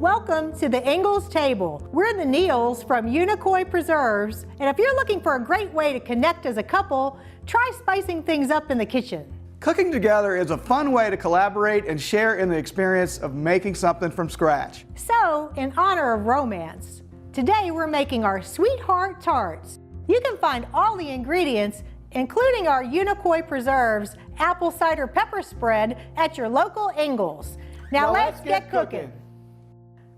Welcome to the Ingles table. We're the Neils from Unicoi Preserves, and if you're looking for a great way to connect as a couple, try spicing things up in the kitchen. Cooking together is a fun way to collaborate and share in the experience of making something from scratch. So, in honor of romance, today we're making our sweetheart tarts. You can find all the ingredients, including our Unicoi Preserves apple cider pepper spread, at your local Ingles. Now let's get cooking.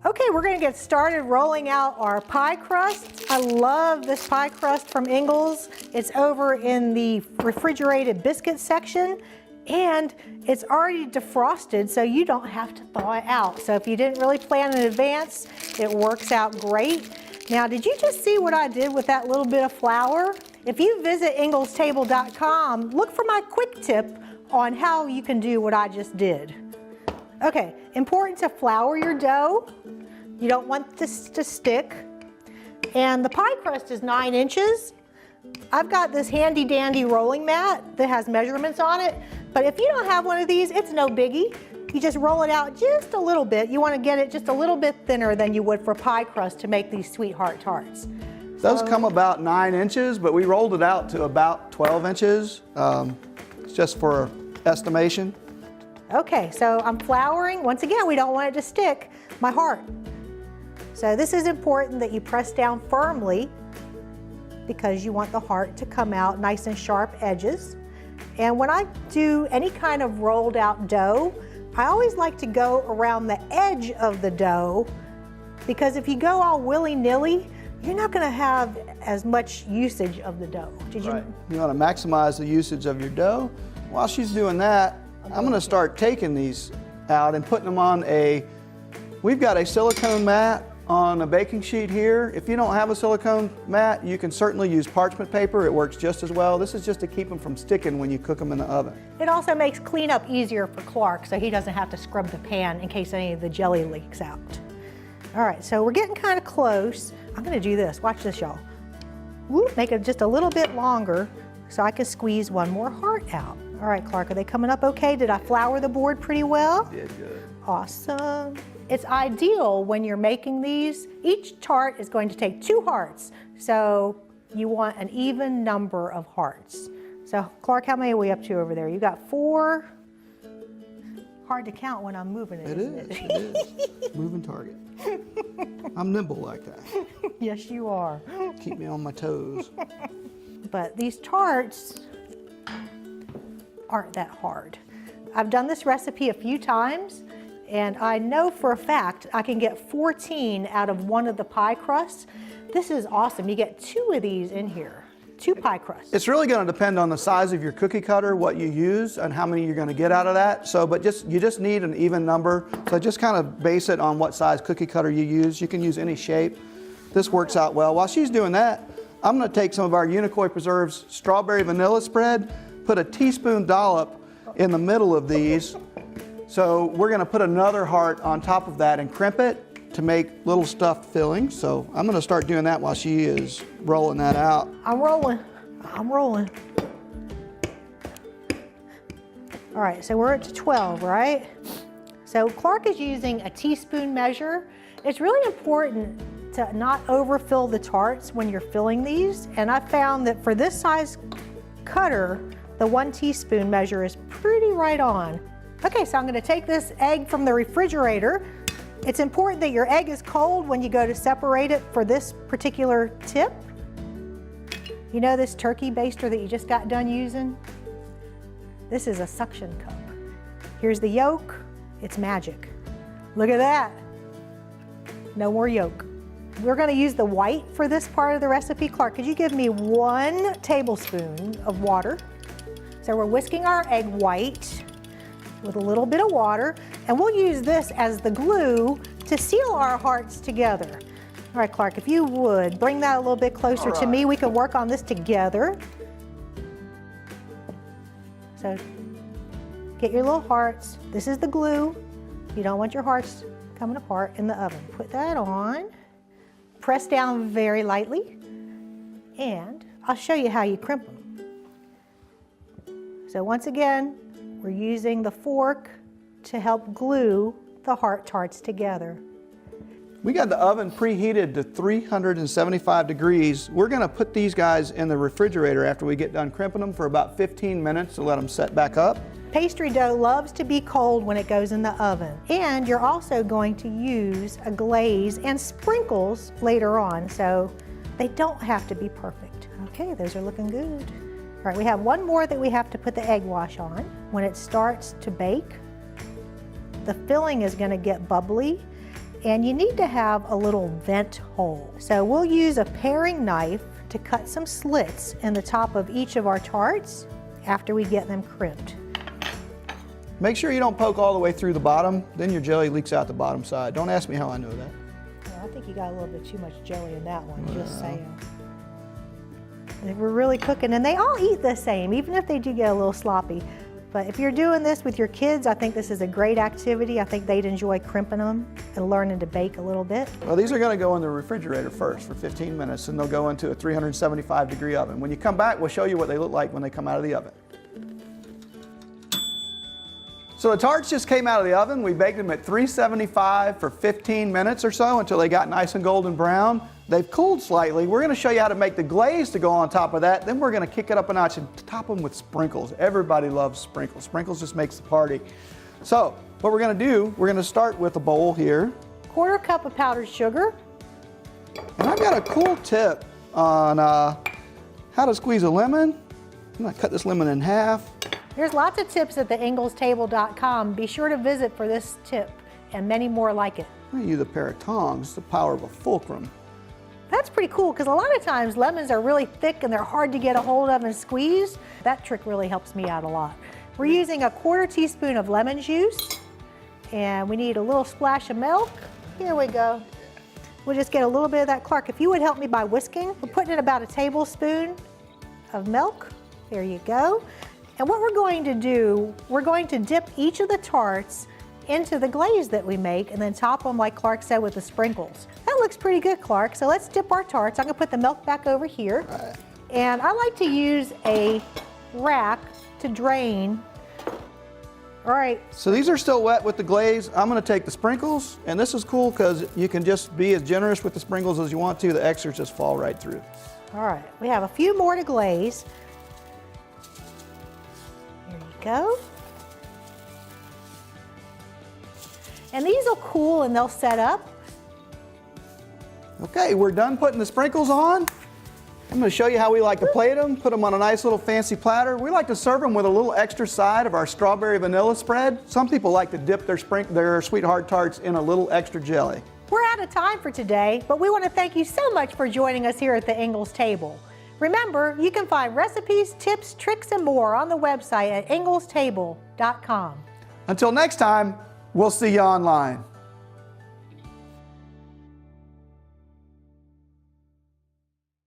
Okay, we're going to get started rolling out our pie crust. I love this pie crust from Ingles. It's over in the refrigerated biscuit section, and it's already defrosted, so you don't have to thaw it out. So if you didn't really plan in advance, it works out great. Now, did you just see what I did with that little bit of flour? If you visit inglestable.com, look for my quick tip on how you can do what I just did. Okay, important to flour your dough. You don't want this to stick. And the pie crust is 9 inches. I've got this handy dandy rolling mat that has measurements on it, but if you don't have one of these, it's no biggie. You just roll it out just a little bit. You want to get it just a little bit thinner than you would for pie crust to make these sweetheart tarts. Those come about 9 inches, but we rolled it out to about 12 inches, just for estimation. Okay, so I'm flouring. Once again, we don't want it to stick. My heart. So this is important that you press down firmly because you want the heart to come out nice and sharp edges. And when I do any kind of rolled out dough, I always like to go around the edge of the dough, because if you go all willy-nilly, you're not going to have as much usage of the dough. Right. You want to maximize the usage of your dough. While she's doing that, I'm going to start taking these out and putting them on we've got a silicone mat on a baking sheet here. If you don't have a silicone mat, you can certainly use parchment paper. It works just as well. This is just to keep them from sticking when you cook them in the oven. It also makes cleanup easier for Clark, so he doesn't have to scrub the pan in case any of the jelly leaks out. All right, so we're getting kind of close. I'm going to do this. Watch this, y'all. Make it just a little bit longer so I can squeeze one more heart out. All right, Clark, are they coming up okay? Did I flour the board pretty well? You did good. Awesome. It's ideal when you're making these. Each tart is going to take 2 hearts, so you want an even number of hearts. So, Clark, how many are we up to over there? You got 4. Hard to count when I'm moving it, isn't it? It is. Moving target. I'm nimble like that. Yes, you are. Keep me on my toes. But these tarts aren't that hard. I've done this recipe a few times, and I know for a fact I can get 14 out of one of the pie crusts. This is awesome. You get 2 of these in here, 2 pie crusts. It's really going to depend on the size of your cookie cutter, what you use, and how many you're going to get out of that. So, but you just need an even number. So just kind of base it on what size cookie cutter you use. You can use any shape. This works out well. While she's doing that, I'm going to take some of our Unicoi Preserves strawberry vanilla spread, put a teaspoon dollop in the middle of these. So we're going to put another heart on top of that and crimp it to make little stuffed fillings. So I'm going to start doing that while she is rolling that out. I'm rolling. All right, so we're at 12, right? So Clark is using a teaspoon measure. It's really important to not overfill the tarts when you're filling these. And I found that for this size cutter, the 1 teaspoon measure is pretty right on. Okay, so I'm going to take this egg from the refrigerator. It's important that your egg is cold when you go to separate it for this particular tip. You know this turkey baster that you just got done using? This is a suction cup. Here's the yolk. It's magic. Look at that. No more yolk. We're going to use the white for this part of the recipe. Clark, could you give me 1 tablespoon of water? So we're whisking our egg white with a little bit of water, and we'll use this as the glue to seal our hearts together. All right, Clark, if you would, bring that a little bit closer to me. We can work on this together. So get your little hearts. This is the glue. You don't want your hearts coming apart in the oven. Put that on. Press down very lightly, and I'll show you how you crimp them. So once again, we're using the fork to help glue the heart tarts together. We got the oven preheated to 375 degrees. We're gonna put these guys in the refrigerator after we get done crimping them for about 15 minutes to let them set back up. Pastry dough loves to be cold when it goes in the oven. And you're also going to use a glaze and sprinkles later on, so they don't have to be perfect. Okay, those are looking good. All right, we have one more that we have to put the egg wash on. When it starts to bake, the filling is gonna get bubbly, and you need to have a little vent hole. So we'll use a paring knife to cut some slits in the top of each of our tarts after we get them crimped. Make sure you don't poke all the way through the bottom, then your jelly leaks out the bottom side. Don't ask me how I know that. Yeah, I think you got a little bit too much jelly in that one, just saying. We're really cooking, and they all eat the same, even if they do get a little sloppy. But if you're doing this with your kids, I think this is a great activity. I think they'd enjoy crimping them and learning to bake a little bit. Well, these are gonna go in the refrigerator first for 15 minutes, and they'll go into a 375-degree oven. When you come back, we'll show you what they look like when they come out of the oven. So the tarts just came out of the oven. We baked them at 375 for 15 minutes or so until they got nice and golden brown. They've cooled slightly. We're gonna show you how to make the glaze to go on top of that. Then we're gonna kick it up a notch and top them with sprinkles. Everybody loves sprinkles. Sprinkles just makes the party. So what we're gonna do, we're gonna start with a bowl here. 1/4 cup of powdered sugar. And I've got a cool tip on how to squeeze a lemon. I'm gonna cut this lemon in half. There's lots of tips at theinglestable.com. Be sure to visit for this tip and many more like it. I'm gonna use a pair of tongs, the power of a fulcrum. That's pretty cool because a lot of times lemons are really thick and they're hard to get a hold of and squeeze. That trick really helps me out a lot. We're using a 1/4 teaspoon of lemon juice, and we need a little splash of milk. Here we go. We'll just get a little bit of that. Clark, if you would help me by whisking, we're putting in about a tablespoon of milk. There you go. And what we're going to do, we're going to dip each of the tarts into the glaze that we make and then top them, like Clark said, with the sprinkles. That looks pretty good, Clark. So let's dip our tarts. I'm gonna put the milk back over here. And I like to use a rack to drain. All right. So these are still wet with the glaze. I'm gonna take the sprinkles, and this is cool because you can just be as generous with the sprinkles as you want to. The extras just fall right through. All right, we have a few more to glaze. Here you go. And these will cool and they'll set up. Okay, we're done putting the sprinkles on. I'm gonna show you how we like to plate them, put them on a nice little fancy platter. We like to serve them with a little extra side of our strawberry vanilla spread. Some people like to dip their sweetheart tarts in a little extra jelly. We're out of time for today, but we want to thank you so much for joining us here at the Ingles table. Remember, you can find recipes, tips, tricks, and more on the website at inglestable.com. Until next time, we'll see you online.